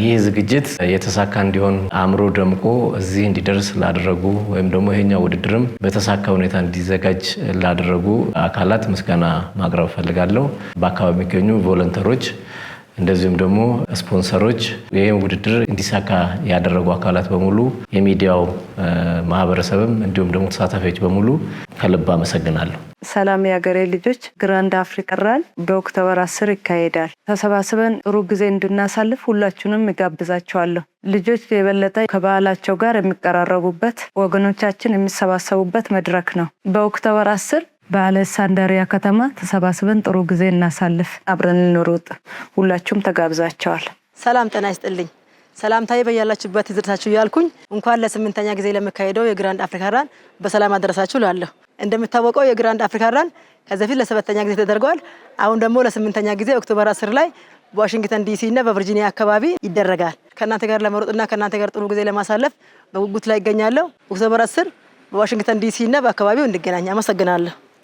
ይህ ዝግጅት የተሳካ እንዲሆን አምሮ ደምቆ እዚህ እንዲደርስ ላደረጉ ወይም ደግሞ ይሄኛው ውድድርም በተሳካ ሁኔታ እንዲዘጋጅ ላደረጉ አካላት ምስጋና ማቅረብ ፈልጋለሁ። በአካባቢ የሚገኙ ቮለንተሮች እንደዚሁም ደግሞ ስፖንሰሮች ይሄን ውድድር እንዲሳካ ያደረጉ አካላት በሙሉ የሚዲያው ማህበረሰብም እንዲሁም ደግሞ ተሳታፊዎች በሙሉ ከልብ አመሰግናለሁ። ሰላም የሀገሬ ልጆች፣ ግራንድ አፍሪካ ራን በኦክቶበር 10 ይካሄዳል። ተሰባስበን ጥሩ ጊዜ እንድናሳልፍ ሁላችሁንም እጋብዛችኋለሁ። ልጆች የበለጠ ከባህላቸው ጋር የሚቀራረቡበት፣ ወገኖቻችን የሚሰባሰቡበት መድረክ ነው። በኦክቶበር 10 በአሌክሳንድሪያ ከተማ ተሰባስበን ጥሩ ጊዜ እናሳልፍ፣ አብረን እንሩጥ። ሁላችሁም ተጋብዛችኋል። ሰላም ጤና ይስጥልኝ። ሰላምታዬ በያላችሁበት ይድረሳችሁ ያልኩኝ እንኳን ለ8ኛ ጊዜ ለሚካሄደው የግራንድ አፍሪካ ራን በሰላም አደረሳችሁ ላለሁ። እንደምታወቀው የግራንድ አፍሪካ ራን ከዚህ በፊት ለ7ኛ ጊዜ ተደርጓል። አሁን ደግሞ ለ8ኛ ጊዜ ኦክቶበር 10 ላይ በዋሽንግተን ዲሲ እና በቨርጂኒያ አካባቢ ይደረጋል። ከናንተ ጋር ለመሮጥና ከናንተ ጋር ጥሩ ጊዜ ለማሳለፍ በጉጉት ላይ ይገኛለሁ። ኦክቶበር 10 በዋሽንግተን ዲሲ እና በአካባቢው እንገናኝ። አመሰግናለሁ።